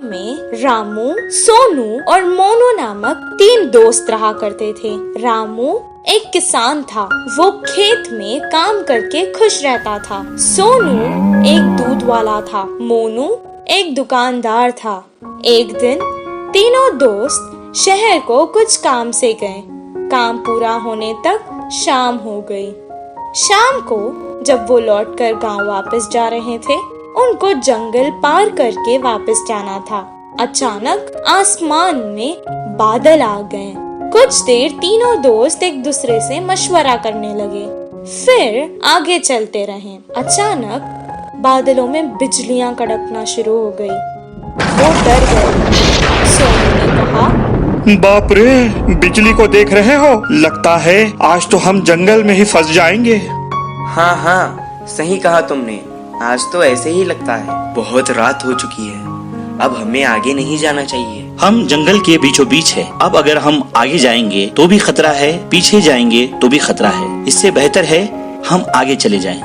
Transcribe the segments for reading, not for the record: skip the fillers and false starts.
में रामू, सोनू और मोनू नामक 3 दोस्त रहा करते थे। रामू एक किसान था। वो खेत में काम करके खुश रहता था। सोनू एक दूध वाला था। मोनू एक दुकानदार था। एक दिन तीनों दोस्त शहर को कुछ काम से गए। काम पूरा होने तक शाम हो गई। शाम को जब वो लौटकर गांव वापस जा रहे थे, उनको जंगल पार करके वापस जाना था। अचानक आसमान में बादल आ गए। कुछ देर तीनों दोस्त एक दूसरे से मशवरा करने लगे, फिर आगे चलते रहे। अचानक बादलों में बिजलियां कड़कना शुरू हो गई। वो डर गए। सोनू ने कहा, बाप रे, बिजली को देख रहे हो? लगता है आज तो हम जंगल में ही फंस जाएंगे। हाँ, सही कहा तुमने। आज तो ऐसे ही लगता है। बहुत रात हो चुकी है। अब हमें आगे नहीं जाना चाहिए। हम जंगल के बीचों बीच है। अब अगर हम आगे जाएंगे तो भी खतरा है, पीछे जाएंगे तो भी खतरा है। इससे बेहतर है हम आगे चले जाएं।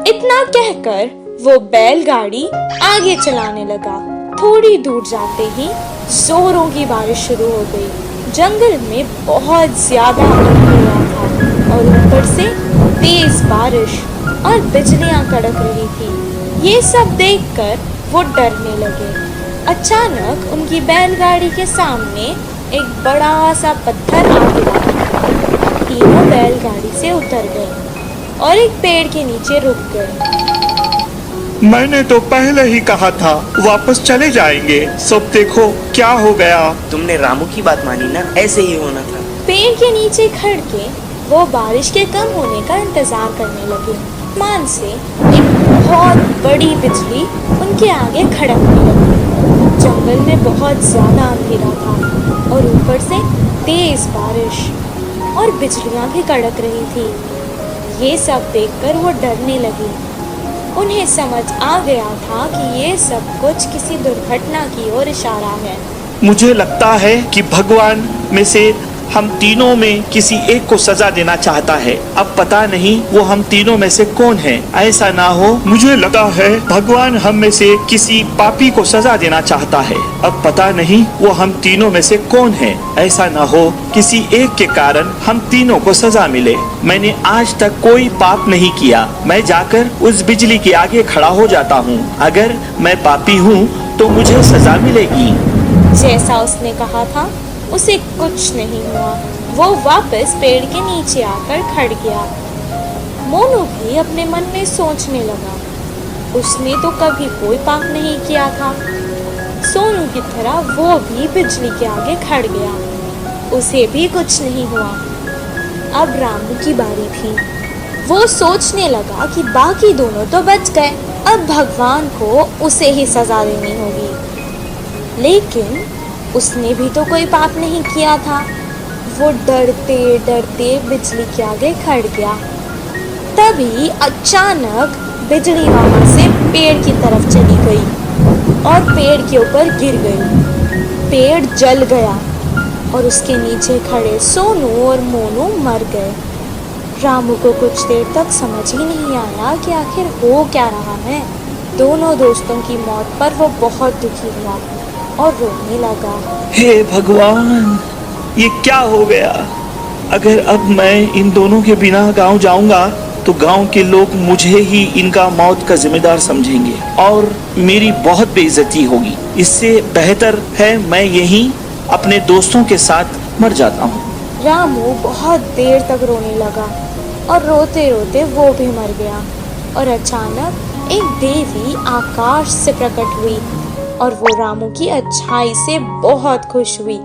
इतना कहकर वो बैलगाड़ी आगे चलाने लगा। थोड़ी दूर जाते ही जोरों की बारिश शुरू हो गई। जंगल में बहुत ज्यादा अंधेरा था और ऊपर से तेज बारिश और बिजलियां कड़क रही थी। ये सब देखकर वो डरने लगे। अचानक उनकी बैलगाड़ी के सामने एक बड़ा सा पत्थर आ गिरा। तीनों बैलगाड़ी से उतर गए और एक पेड़ के नीचे रुक गए। मैंने तो पहले ही कहा था वापस चले जाएंगे। सब देखो क्या हो गया। तुमने रामू की बात मानी ना, ऐसे ही होना था। पेड़ के नीचे खड़ के वो बारिश के कम होने का इंतजार करने लगे। आसमान से एक बहुत बड़ी बिजली उनके आगे खड़कने लगी। जंगल में बहुत ज्यादा अंधेरा था और ऊपर से तेज बारिश और बिजलियां भी कड़क रही थी। ये सब देखकर वो डरने लगी। उन्हें समझ आ गया था कि ये सब कुछ किसी दुर्घटना की ओर इशारा है। मुझे लगता है कि भगवान में से हम तीनों में किसी एक को सजा देना चाहता है। अब पता नहीं वो हम तीनों में से कौन है। ऐसा ना हो, मुझे लगता है भगवान हम में से किसी पापी को सजा देना चाहता है। अब पता नहीं वो हम तीनों में से कौन है। ऐसा ना हो किसी एक के कारण हम तीनों को सजा मिले। मैंने आज तक कोई पाप नहीं किया। मैं जाकर उस बिजली के आगे खड़ा हो जाता हूँ। अगर मैं पापी हूँ तो मुझे सजा मिलेगी। जैसा उसने कहा था उसे कुछ नहीं हुआ। वो वापस पेड़ के नीचे आकर खड़ गया। मोनू भी अपने मन में सोचने लगा, उसने तो कभी कोई पाप नहीं किया था। सोनू की तरह वो भी बिजली के आगे खड़ गया, उसे भी कुछ नहीं हुआ। अब रामू की बारी थी। वो सोचने लगा कि बाकी दोनों तो बच गए, अब भगवान को उसे ही सजा देनी होगी। लेकिन उसने भी तो कोई पाप नहीं किया था। वो डरते डरते बिजली के आगे खड़ गया। तभी अचानक बिजली वहां से पेड़ की तरफ चली गई और पेड़ के ऊपर गिर गई। पेड़ जल गया और उसके नीचे खड़े सोनू और मोनू मर गए। रामू को कुछ देर तक समझ ही नहीं आया कि आखिर हो क्या रहा है। दोनों दोस्तों की मौत पर वो बहुत दुखी हुआ और रोने लगा। हे भगवान, ये क्या हो गया? अगर अब मैं इन दोनों के बिना गांव जाऊंगा तो गांव के लोग मुझे ही इनका मौत का जिम्मेदार समझेंगे और मेरी बहुत बेइज्जती होगी। इससे बेहतर है मैं यहीं अपने दोस्तों के साथ मर जाता हूँ। रामू बहुत देर तक रोने लगा और रोते रोते वो भी मर गया। और अचानक एक देवी आकाश से प्रकट हुई और वो रामू की अच्छाई से बहुत खुश हुई,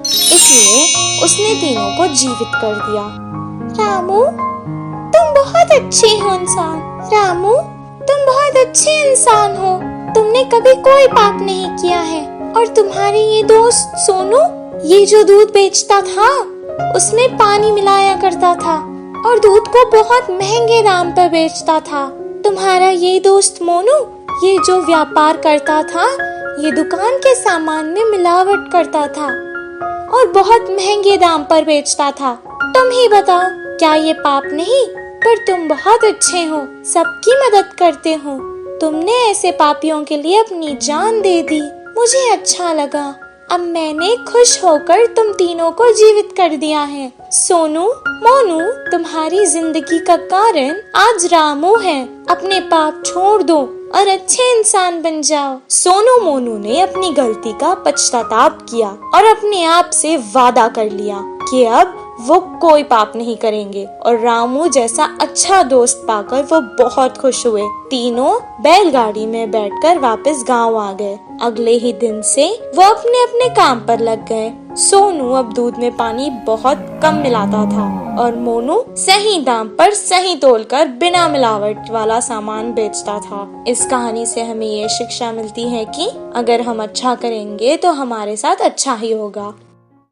इसलिए उसने तीनों को जीवित कर दिया। रामू, तुम बहुत अच्छे हो इंसान। रामू, तुम बहुत अच्छे इंसान हो। तुमने कभी कोई पाप नहीं किया है। और तुम्हारे ये दोस्त सोनू, ये जो दूध बेचता था उसमें पानी मिलाया करता था और दूध को बहुत महंगे दाम पर बेचता था। तुम्हारा ये दोस्त मोनू, ये जो व्यापार करता था, ये दुकान के सामान में मिलावट करता था और बहुत महंगे दाम पर बेचता था। तुम ही बताओ, क्या ये पाप नहीं? पर तुम बहुत अच्छे हो, सबकी मदद करते हो। तुमने ऐसे पापियों के लिए अपनी जान दे दी। मुझे अच्छा लगा। अब मैंने खुश होकर तुम तीनों को जीवित कर दिया है। सोनू, मोनू, तुम्हारी जिंदगी का कारण आज रामू है। अपने पाप छोड़ दो और अच्छे इंसान बन जाओ। सोनू मोनू ने अपनी गलती का पश्चाताप किया और अपने आप से वादा कर लिया कि अब वो कोई पाप नहीं करेंगे, और रामू जैसा अच्छा दोस्त पाकर वो बहुत खुश हुए। तीनों बैलगाड़ी में बैठकर वापस गांव आ गए। अगले ही दिन से वो अपने अपने काम पर लग गए। सोनू अब दूध में पानी बहुत कम मिलाता था और मोनू सही दाम पर सही तोलकर बिना मिलावट वाला सामान बेचता था। इस कहानी से हमें ये शिक्षा मिलती है कि अगर हम अच्छा करेंगे तो हमारे साथ अच्छा ही होगा।